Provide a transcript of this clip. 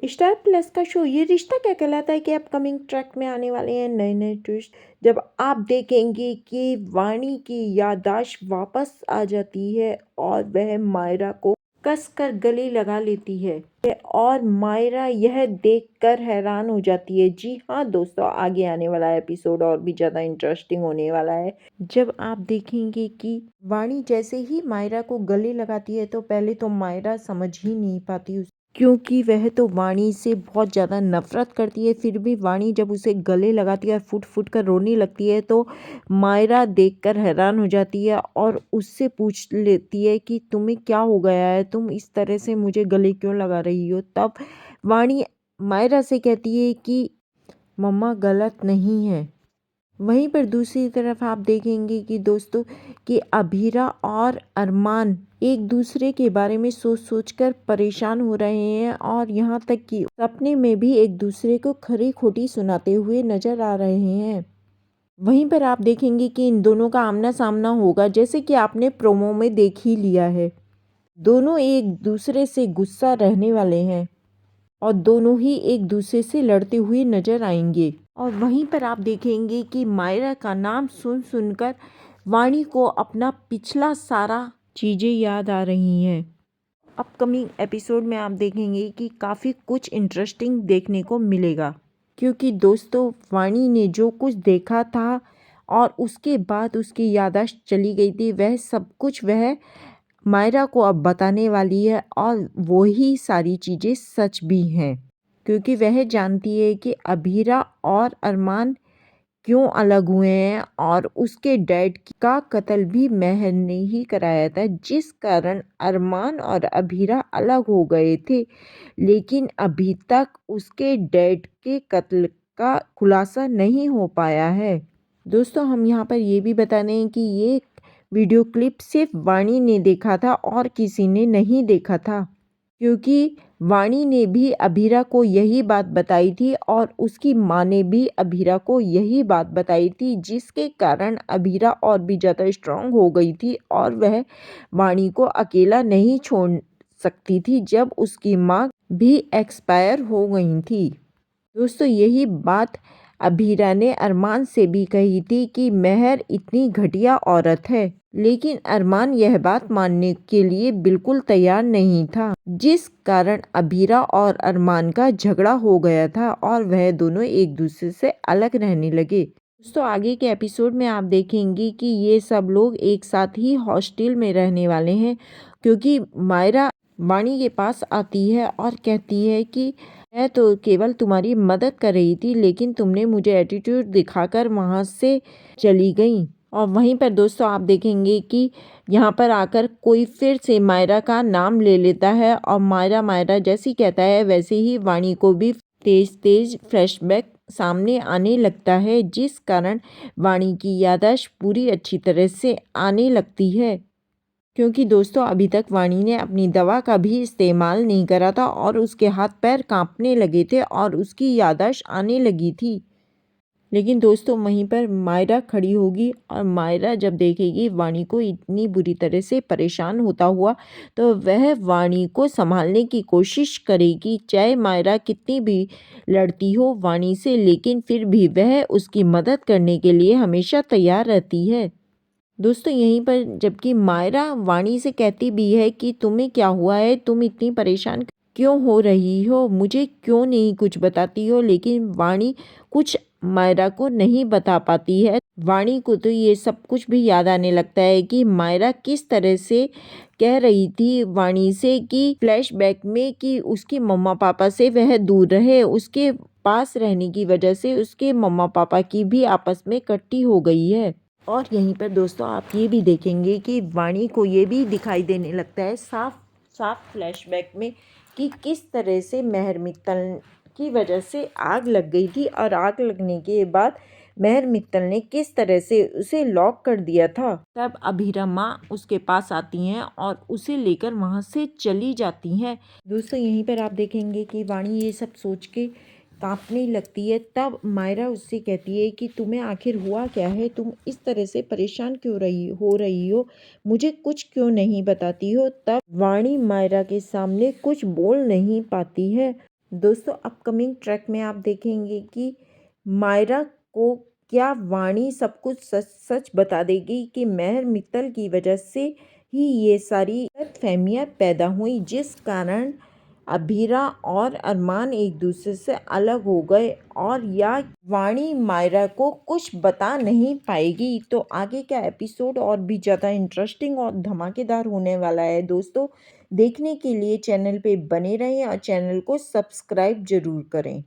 Star plus का show ये रिश्ता क्या कहलाता है कि अपकमिंग ट्रैक में आने वाले हैं नए नए ट्विस्ट, जब आप देखेंगे कि वाणी की याददाश्त वापस आ जाती है और वह मायरा को कसकर गले लगा लेती है और मायरा यह देखकर हैरान हो जाती है। जी हाँ दोस्तों, आगे आने वाला एपिसोड और भी ज़्यादा इंटरेस्टिंग होने वाला है। जब आप देखेंगे कि वाणी जैसे ही मायरा को गले लगाती है तो पहले तो मायरा समझ ही नहीं पाती क्योंकि वह तो वाणी से बहुत ज़्यादा नफरत करती है। फिर भी वाणी जब उसे गले लगाती है और फुट फुट कर रोने लगती है तो मायरा देखकर हैरान हो जाती है और उससे पूछ लेती है कि तुम्हें क्या हो गया है, तुम इस तरह से मुझे गले क्यों लगा रही हो। तब वाणी मायरा से कहती है कि मम्मा गलत नहीं है। वहीं पर दूसरी तरफ आप देखेंगे कि दोस्तों कि अभीरा और अरमान एक दूसरे के बारे में सोच सोच कर परेशान हो रहे हैं और यहाँ तक कि सपने में भी एक दूसरे को खरी खोटी सुनाते हुए नजर आ रहे हैं। वहीं पर आप देखेंगे कि इन दोनों का आमना सामना होगा, जैसे कि आपने प्रोमो में देख ही लिया है। दोनों एक दूसरे से गुस्सा रहने वाले हैं और दोनों ही एक दूसरे से लड़ते हुए नजर आएंगे। और वहीं पर आप देखेंगे कि मायरा का नाम सुन सुनकर वाणी को अपना पिछला सारा चीज़ें याद आ रही हैं। अपकमिंग एपिसोड में आप देखेंगे कि काफ़ी कुछ इंटरेस्टिंग देखने को मिलेगा, क्योंकि दोस्तों वाणी ने जो कुछ देखा था और उसके बाद उसकी याददाश्त चली गई थी, वह सब कुछ वह मायरा को अब बताने वाली है और वही सारी चीज़ें सच भी हैं, क्योंकि वह जानती है कि अभीरा और अरमान क्यों अलग हुए हैं और उसके डैड का कत्ल भी महर ने ही कराया था, जिस कारण अरमान और अभीरा अलग हो गए थे। लेकिन अभी तक उसके डैड के कत्ल का खुलासा नहीं हो पाया है। दोस्तों हम यहाँ पर ये भी बता दें कि ये वीडियो क्लिप सिर्फ वाणी ने देखा था और किसी ने नहीं देखा था, क्योंकि वाणी ने भी अभीरा को यही बात बताई थी और उसकी माँ ने भी अभीरा को यही बात बताई थी, जिसके कारण अभीरा और भी ज़्यादा स्ट्रांग हो गई थी और वह वाणी को अकेला नहीं छोड़ सकती थी जब उसकी माँ भी एक्सपायर हो गई थी। दोस्तों यही बात अभीरा ने अरमान से भी कही थी कि महर इतनी घटिया औरत है, लेकिन अरमान यह बात मानने के लिए बिल्कुल तैयार नहीं था, जिस कारण अभीरा और अरमान का झगड़ा हो गया था और वह दोनों एक दूसरे से अलग रहने लगे। दोस्तों आगे के एपिसोड में आप देखेंगे कि ये सब लोग एक साथ ही हॉस्टल में रहने वाले हैं, क्योंकि मायरा वाणी के पास आती है और कहती है कि मैं तो केवल तुम्हारी मदद कर रही थी, लेकिन तुमने मुझे एटीट्यूड दिखाकर वहाँ से चली गई। और वहीं पर दोस्तों आप देखेंगे कि यहाँ पर आकर कोई फिर से मायरा का नाम ले लेता है और मायरा मायरा जैसी कहता है वैसे ही वाणी को भी तेज तेज फ्लैशबैक सामने आने लगता है, जिस कारण वाणी की याददाश्त पूरी अच्छी तरह से आने लगती है, क्योंकि दोस्तों अभी तक वाणी ने अपनी दवा का भी इस्तेमाल नहीं करा था और उसके हाथ पैर कांपने लगे थे और उसकी याददाश्त आने लगी थी। लेकिन दोस्तों वहीं पर मायरा खड़ी होगी और मायरा जब देखेगी वाणी को इतनी बुरी तरह से परेशान होता हुआ, तो वह वाणी को संभालने की कोशिश करेगी। चाहे मायरा कितनी भी लड़ती हो वाणी से, लेकिन फिर भी वह उसकी मदद करने के लिए हमेशा तैयार रहती है। दोस्तों यहीं पर जबकि मायरा वाणी से कहती भी है कि तुम्हें क्या हुआ है, तुम इतनी परेशान क्यों हो रही हो, मुझे क्यों नहीं कुछ बताती हो, लेकिन वाणी कुछ मायरा को नहीं बता पाती है। वाणी को तो ये सब कुछ भी याद आने लगता है कि मायरा किस तरह से कह रही थी वाणी से कि फ्लैशबैक में कि उसके मम्मा पापा से वह दूर रहे, उसके पास रहने की वजह से उसके मम्मा पापा की भी आपस में कट्टी हो गई है। और यहीं पर दोस्तों आप ये भी देखेंगे कि वाणी को ये भी दिखाई देने लगता है साफ साफ फ्लैशबैक में कि किस तरह से महर मित्तल की वजह से आग लग गई थी और आग लगने के बाद महर मित्तल ने किस तरह से उसे लॉक कर दिया था। तब अभीरा माँ उसके पास आती हैं और उसे लेकर वहाँ से चली जाती हैं। दोस्तों यहीं पर आप देखेंगे कि वाणी ये सब सोच के कांपने लगती है। तब मायरा उससे कहती है कि तुम्हें आखिर हुआ क्या है, तुम इस तरह से परेशान क्यों रही हो, मुझे कुछ क्यों नहीं बताती हो। तब वाणी मायरा के सामने कुछ बोल नहीं पाती है। दोस्तों अपकमिंग ट्रैक में आप देखेंगे कि मायरा को क्या वाणी सब कुछ सच सच बता देगी कि महर मित्तल की वजह से ही ये सारी गलतफहमियां पैदा हुई, जिस कारण अभीरा और अरमान एक दूसरे से अलग हो गए, और या वाणी मायरा को कुछ बता नहीं पाएगी। तो आगे का एपिसोड और भी ज़्यादा इंटरेस्टिंग और धमाकेदार होने वाला है दोस्तों। देखने के लिए चैनल पे बने रहें और चैनल को सब्सक्राइब ज़रूर करें।